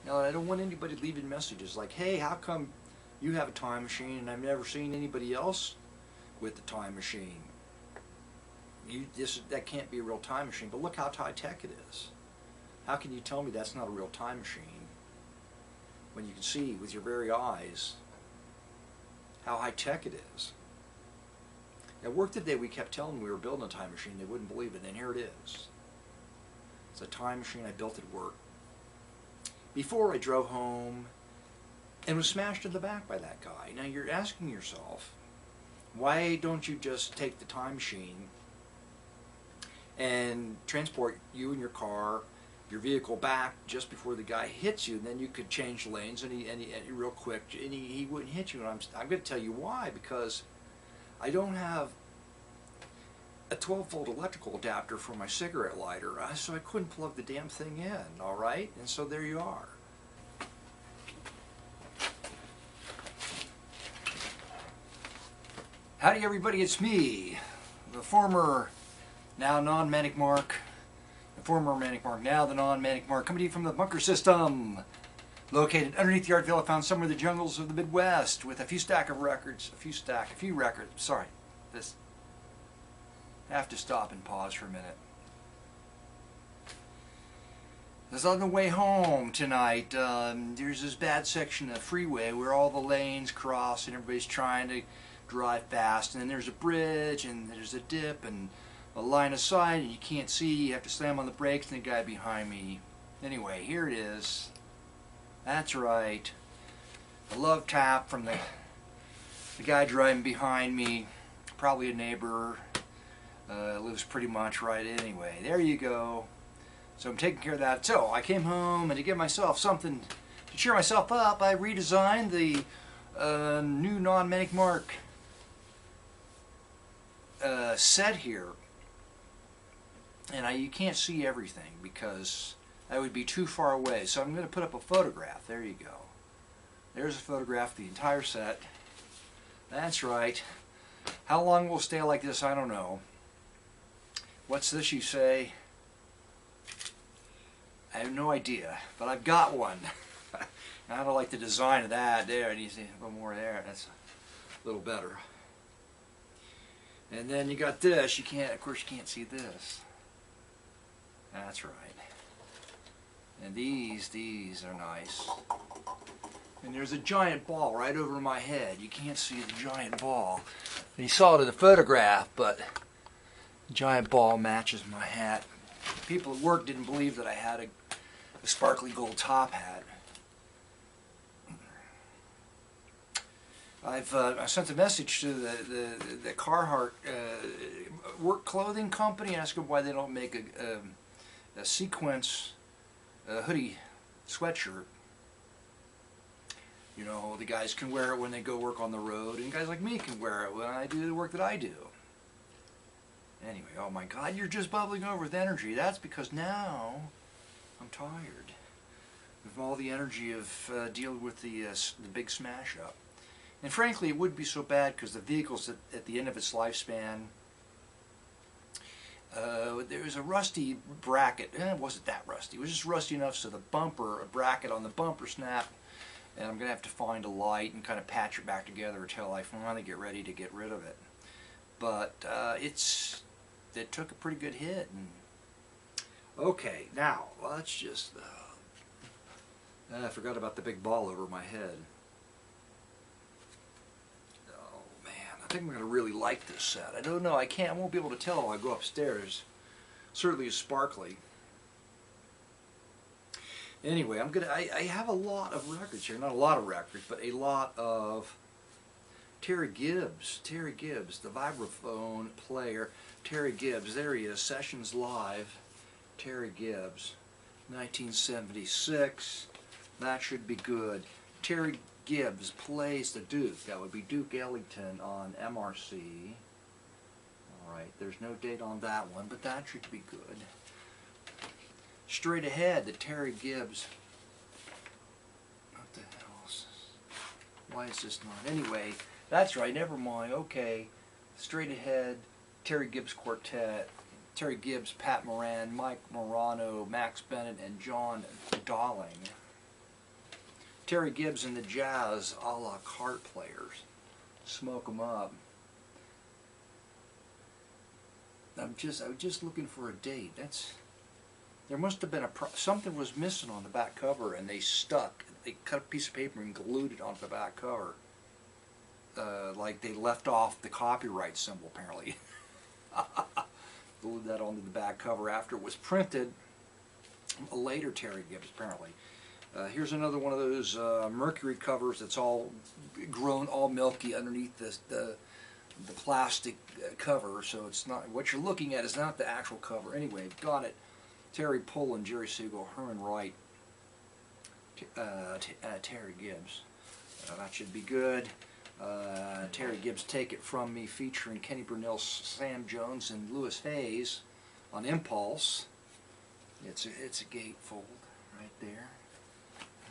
Now, I don't want anybody leaving messages like, hey, how come you have a time machine and I've never seen anybody else with the time machine? That can't be a real time machine, but look how high tech it is. How can you tell me that's not a real time machine when you can see with your very eyes how high tech it is? At work today we kept telling them we were building a time machine, they wouldn't believe it, and here it is. It's a time machine I built at work. Before I drove home and was smashed in the back by that guy. Now you're asking yourself, why don't you just take the time machine and transport you and your car, your vehicle back just before the guy hits you, and then you could change lanes and he real quick, and he wouldn't hit you. And I'm going to tell you why, because I don't have a 12-volt electrical adapter for my cigarette lighter, so I couldn't plug the damn thing in, all right? And so there you are. Howdy everybody, it's me, the former, now non-Manic Mark, the former Manic Mark, now the non-Manic Mark, coming to you from the bunker system, located underneath the art villa found somewhere in the jungles of the Midwest, with a few records, sorry, this, I have to stop and pause for a minute. This on the way home tonight, there's this bad section of the freeway where all the lanes cross and everybody's trying to drive fast, and then there's a bridge and there's a dip and a line of sight and you can't see, you have to slam on the brakes, and the guy behind me. Anyway, here it is. That's right. A love tap from the guy driving behind me, probably a neighbor, lives pretty much right anyway. There you go. So I'm taking care of that. So I came home, and to give myself something to cheer myself up, I redesigned the new non-Manic Mark set here. And you can't see everything because that would be too far away. So I'm going to put up a photograph. There you go. There's a photograph of the entire set. That's right. How long will it stay like this, I don't know. What's this you say? I have no idea, but I've got one. I don't like the design of that. There, and you see a little more there. That's a little better. And then you got this. You can't, of course, you can't see this. That's right. And these are nice. And there's a giant ball right over my head. You can't see the giant ball. You saw it in the photograph, but the giant ball matches my hat. People at work didn't believe that I had a sparkly gold top hat. I sent a message to the Carhartt work clothing company and asked them why they don't make a sequence hoodie sweatshirt. You know, the guys can wear it when they go work on the road, and guys like me can wear it when I do the work that I do. Anyway, oh my God, you're just bubbling over with energy. That's because now I'm tired of all the energy of dealing with the big smash up. And frankly, it wouldn't be so bad because the vehicle's at the end of its lifespan. There was a rusty bracket. It wasn't that rusty. It was just rusty enough so the bracket on the bumper snapped. And I'm going to have to find a light and kind of patch it back together until I finally get ready to get rid of it. But it took a pretty good hit. And okay, now let's just. I forgot about the big ball over my head. Oh man, I think I'm going to really like this set. I don't know. I won't be able to tell when I go upstairs. Certainly is sparkly. Anyway, I have a lot of records here. Not a lot of records, but a lot of Terry Gibbs, the vibraphone player. Terry Gibbs, there he is, Sessions Live, Terry Gibbs, 1976, that should be good. Terry Gibbs plays the Duke, that would be Duke Ellington on MRC. Alright, there's no date on that one, but that should be good. Straight Ahead, the Terry Gibbs, what the hell is this? Why is this not? Anyway, that's right, never mind, okay. Straight Ahead, Terry Gibbs Quartet, Terry Gibbs, Pat Moran, Mike Morano, Max Bennett, and John Dowling. Terry Gibbs and the Jazz a la carte players. Smoke them up. I was just looking for a date. There must have been something was missing on the back cover, and they cut a piece of paper and glued it onto the back cover. Like they left off the copyright symbol, apparently. Glued that onto the back cover after it was printed. A later Terry Gibbs, apparently. Here's another one of those Mercury covers that's all grown, all milky underneath the plastic cover, so it's not, what you're looking at is not the actual cover. Anyway, got it. Terry Pullen, Jerry Siegel, Herman Wright, Terry Gibbs. That should be good. Terry Gibbs, Take It From Me, featuring Kenny Brunell, Sam Jones, and Louis Hayes on Impulse. It's a gatefold right there.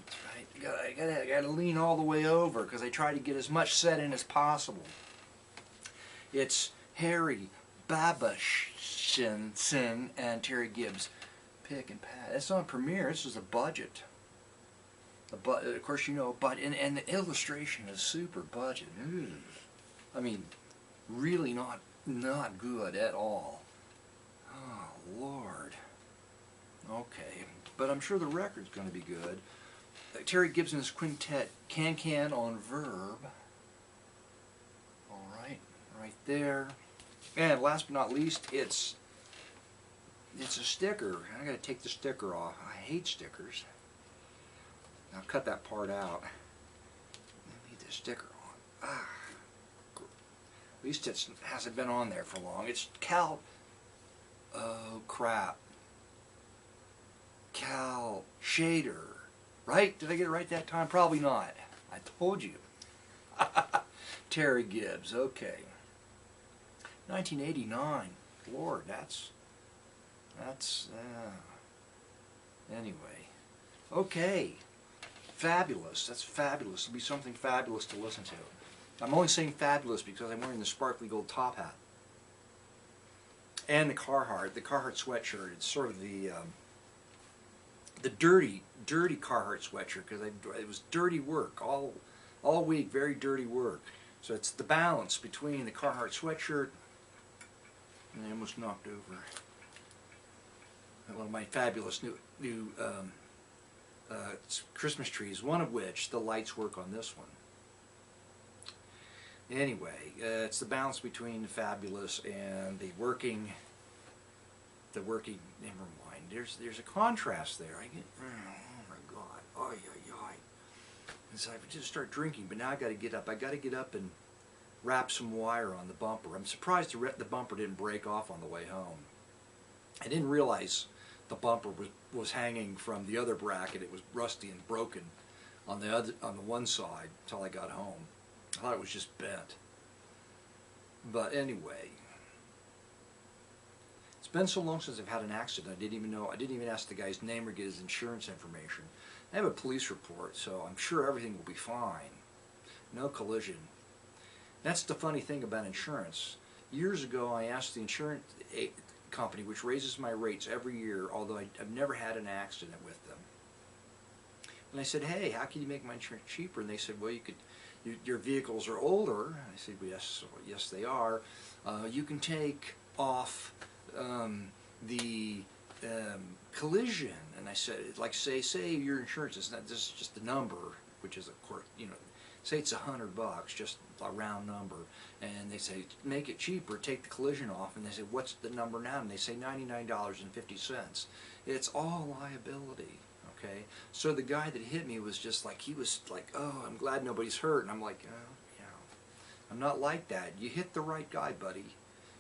That's right. I gotta lean all the way over because I try to get as much set in as possible. It's Harry Babashinson and Terry Gibbs, Pick and Pad. It's on Premiere. This is a budget. Of course, you know, and the illustration is super budget. I mean, really not good at all. Oh Lord. Okay, but I'm sure the record's going to be good. Terry Gibbs and his quintet, Can on Verb. All right, right there. And last but not least, it's a sticker. I got to take the sticker off. I hate stickers. I'll cut that part out. Leave the sticker on. At least it hasn't been on there for long. It's Cal. Oh crap. Cal Shader. Right? Did I get it right that time? Probably not. I told you. Terry Gibbs. Okay. 1989. Lord, that's anyway. Okay. Fabulous. That's fabulous. It'll be something fabulous to listen to. I'm only saying fabulous because I'm wearing the sparkly gold top hat. And the Carhartt sweatshirt. It's sort of the dirty Carhartt sweatshirt because it was dirty work all week, very dirty work. So it's the balance between the Carhartt sweatshirt, and I almost knocked over one of my fabulous new Christmas trees, one of which the lights work on this one. Anyway, it's the balance between the fabulous and the working. Never mind. There's a contrast there. Oh my God. Ay ay ay. And so I would just start drinking, but now I got to get up. I got to get up and wrap some wire on the bumper. I'm surprised the bumper didn't break off on the way home. I didn't realize the bumper was hanging from the other bracket. It was rusty and broken on the one side until I got home. I thought it was just bent. But anyway, it's been so long since I've had an accident. I didn't even ask the guy's name or get his insurance information. I have a police report, so I'm sure everything will be fine. No collision. That's the funny thing about insurance. Years ago, I asked the insurance company, which raises my rates every year, although I've never had an accident with them. And I said, hey, how can you make my insurance cheaper? And they said, well, your vehicles are older. And I said, well, yes, they are. You can take off the collision. And I said, like, say your insurance is not, this is just the number, which is, of course, you know, say it's $100, just a round number, and they say, make it cheaper, take the collision off, and they say, what's the number now? And they say $99.50. It's all liability, okay? So the guy that hit me was just like, he was like, oh, I'm glad nobody's hurt, and I'm like, oh, yeah, I'm not like that. You hit the right guy, buddy.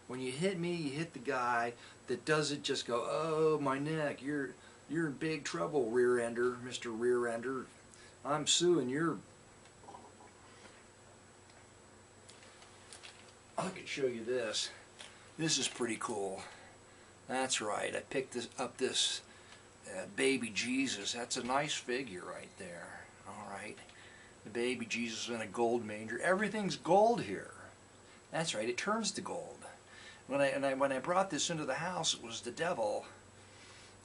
When you hit me, you hit the guy that doesn't just go, oh, my neck, you're in big trouble, rear-ender, Mr. Rear-ender. I'm suing your... I can show you this. This is pretty cool. That's right. I picked up this baby Jesus. That's a nice figure right there. All right. The baby Jesus in a gold manger. Everything's gold here. That's right. It turns to gold. When I brought this into the house, it was the devil,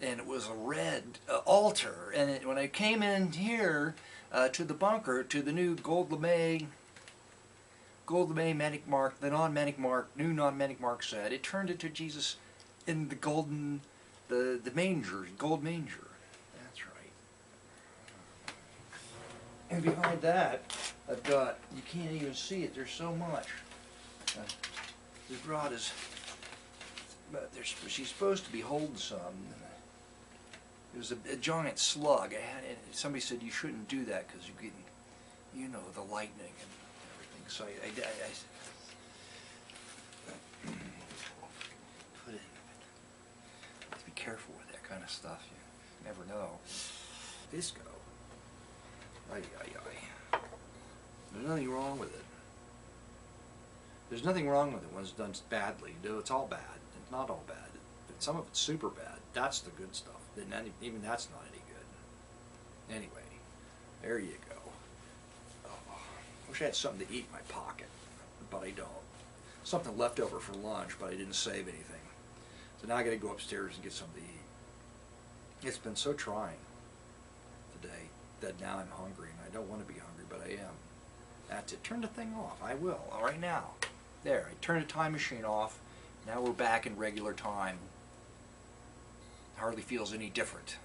and it was a red altar. And when I came in here, to the bunker, to the new Gold LeMay Manic Mark, the Non-Manic Mark, new Non-Manic Mark set. It turned into Jesus in the golden, the manger, gold manger. That's right. And behind that, I've got, you can't even see it, there's so much. This rod is, but she's supposed to be holding some. It was a giant slug. Somebody said you shouldn't do that because you're getting, you know, the lightning and everything. So I put it. Have to be careful with that kind of stuff. You never know. Visco. There's nothing wrong with it. There's nothing wrong with it when it's done badly. No, it's all bad. It's not all bad. Some of it's super bad. That's the good stuff. Then even that's not any good. Anyway, there you go. Oh, wish I had something to eat in my pocket, but I don't. Something left over for lunch, but I didn't save anything. So now I got to go upstairs and get something to eat. It's been so trying today that now I'm hungry, and I don't want to be hungry, but I am. That's it. Turn the thing off. I will. Right now. There. I turned the time machine off. Now we're back in regular time. Hardly feels any different.